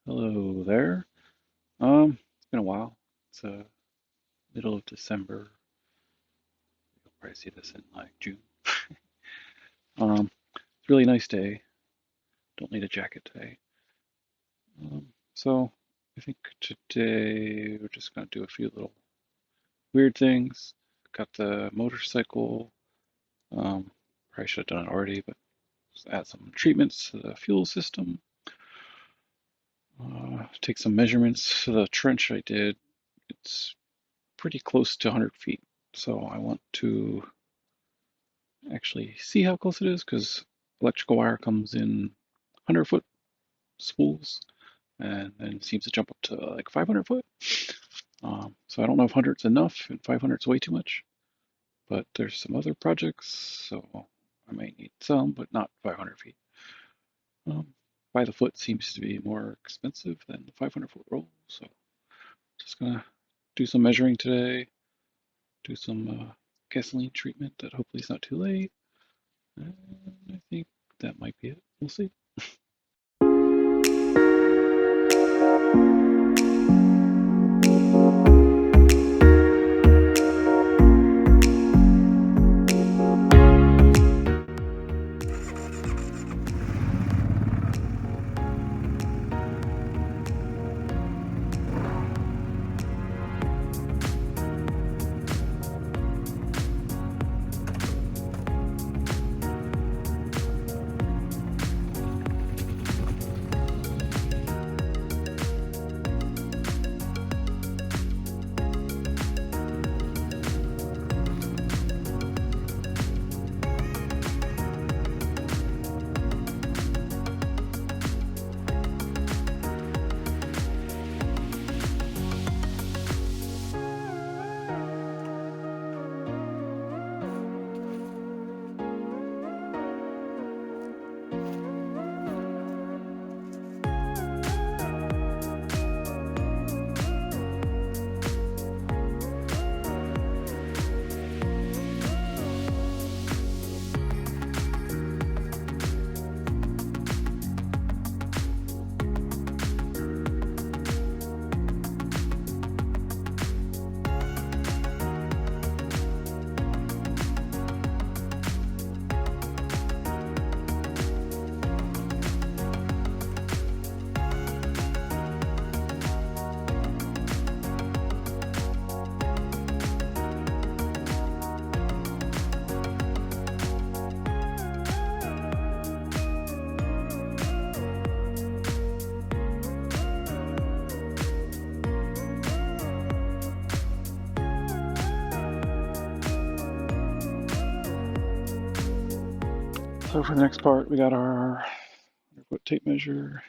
Hello there. It's been a while. It's middle of December. You'll probably see this in like June. It's a really nice day. Don't need a jacket today. So I think today we're just gonna do a few little weird things. Got the motorcycle. Probably should have done it already, but just add some treatments to the fuel system. Take some measurements. The trench I did, it's pretty close to 100 feet. So I want to actually see how close it is because electrical wire comes in 100-foot spools and then seems to jump up to like 500 foot. So I don't know if 100's enough and 500's way too much, but there's some other projects, so I might need some, but not 500 feet. By the foot seems to be more expensive than the 500-foot roll, so just gonna do some measuring today, do some gasoline treatment that hopefully is not too late. And I think that might be it. We'll see. So for the next part, we got our foot tape measure.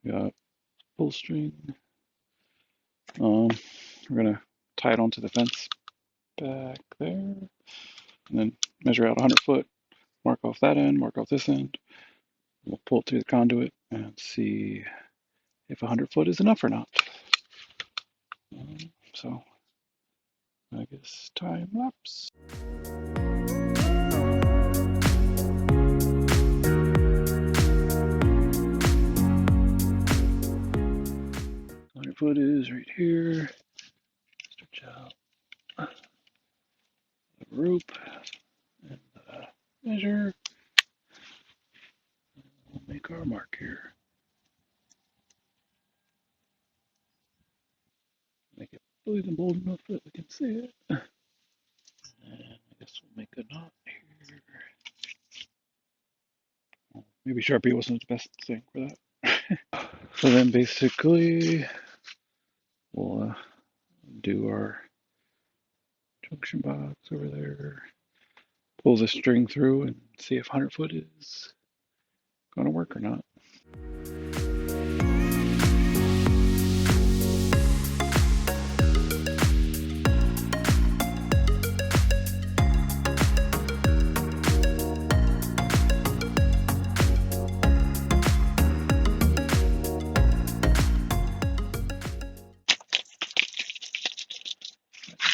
We got pull string. We're gonna tie it onto the fence back there, and then measure out 100 foot. Mark off that end. Mark off this end. We'll pull it through the conduit and see if 100 foot is enough or not. So I guess time lapse. 100 foot is right here. Stretch out the rope and measure. We'll make our mark here. Make it big and bold enough that we can see it. And I guess we'll make a knot here. Well, maybe Sharpie wasn't the best thing for that. So then basically we'll do our junction box over there. Pull the string through and see if 100 foot is going to work or not.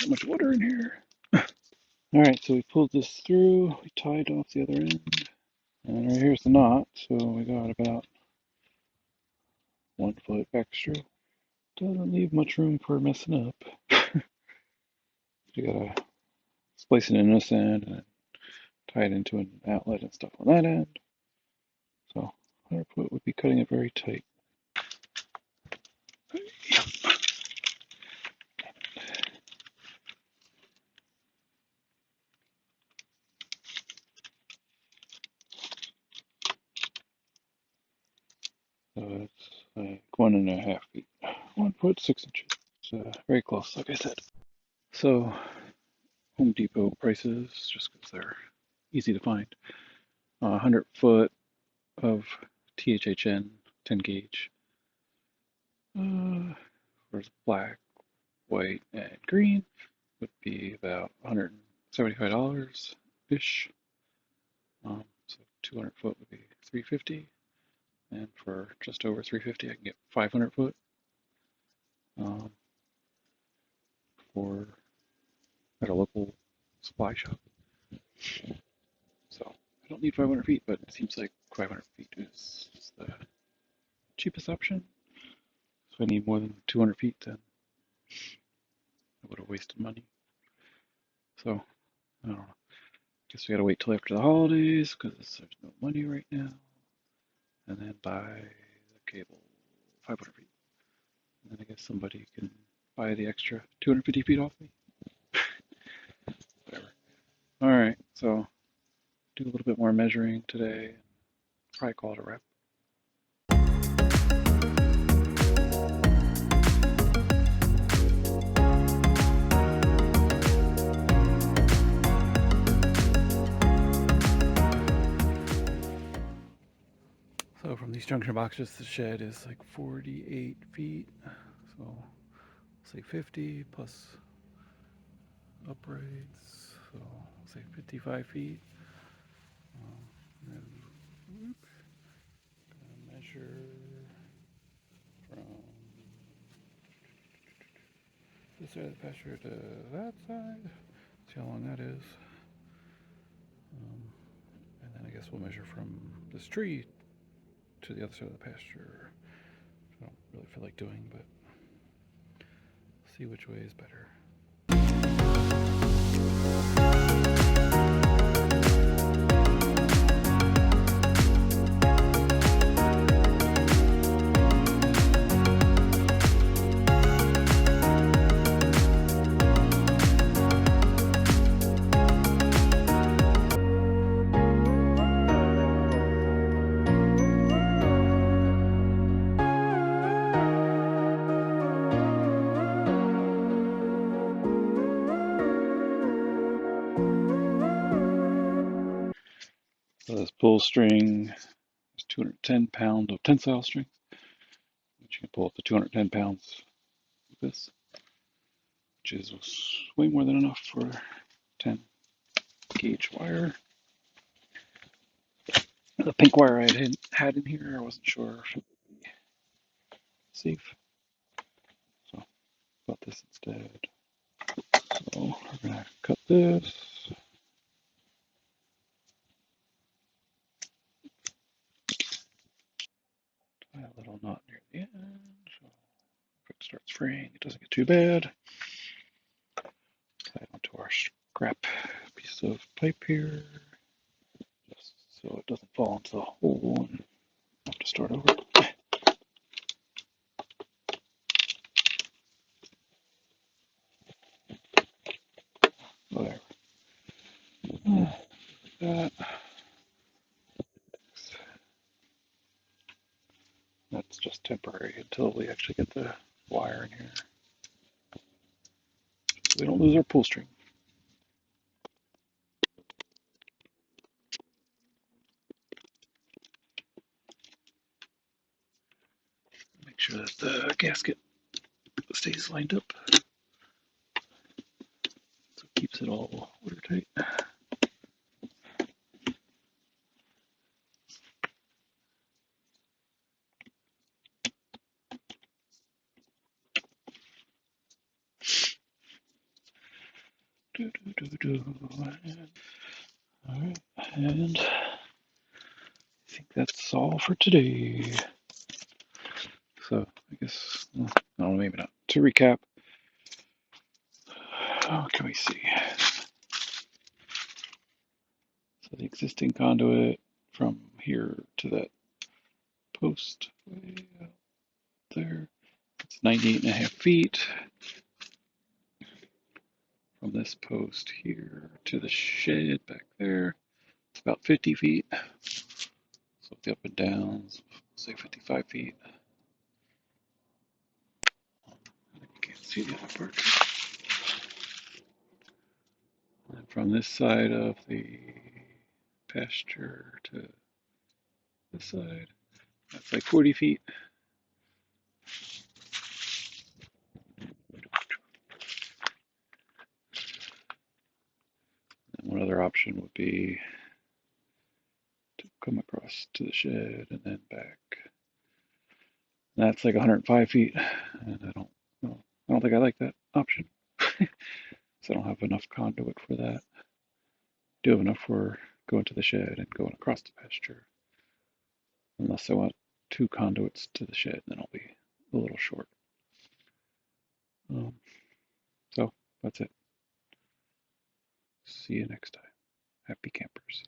So much water in here. All right, so we pulled this through, we tied off the other end, and right here's the knot. So we got about 1 foot extra. Doesn't leave much room for messing up. You gotta splice it in this end and tie it into an outlet and stuff on that end. So 100 foot would be cutting it very tight. So it's like 1.5 feet. 1 foot 6 inches. Very close, like I said. So Home Depot prices, just because they're easy to find. 100 foot of THHN 10 gauge for black, white, and green would be about $175 ish. So 200 foot would be $350, and for just over $350, I can get 500 foot um, for at a local supply shop. So I don't need 500 feet, but it seems like 500 feet is the cheapest option. So if I need more than 200 feet, then I would have wasted money. So I don't know. Guess we gotta wait till after the holidays because there's no money right now, and then buy the cable 500 feet. And then I guess somebody can buy the extra 250 feet off me. Whatever. All right, so do a little bit more measuring today. Probably call it a wrap. So from these junction boxes, the shed is like 48 feet. So say 50 plus uprights. So say 55 feet. And then measure from this side of the pasture to that side. See how long that is. And then I guess we'll measure from this tree to the other side of the pasture. I don't really feel like doing, but see which way is better. So this pull string is 210 pounds of tensile string, which you can pull up to 210 pounds with this, which is way more than enough for 10 gauge wire. The pink wire I had in here, I wasn't sure if it would be safe, so bought this instead. So we're gonna cut this. Tie a little knot near the end, so if it starts fraying, it doesn't get too bad. Tie it onto our scrap piece of pipe here, just so it doesn't fall into the hole and have to start over. Whatever. That. That's just temporary until we actually get the wire in here. So we don't lose our pull string. Make sure that the gasket stays lined up. So it keeps it all watertight. All right, and I think that's all for today. So I guess, well, no, maybe not. To recap, what can we see? So the existing conduit from here to that post way out there, it's 98.5 feet. From this post here to the shed back there, it's about 50 feet. So the up and downs, say 55 feet. You can't see the other part. And from this side of the pasture to this side, that's like 40 feet. And one other option would be to come across to the shed and then back. That's like 105 feet, and I don't think I like that option. So I don't have enough conduit for that. I do have enough for going to the shed and going across the pasture. Unless I want two conduits to the shed, then I'll be a little short. So that's it. See you next time. Happy campers.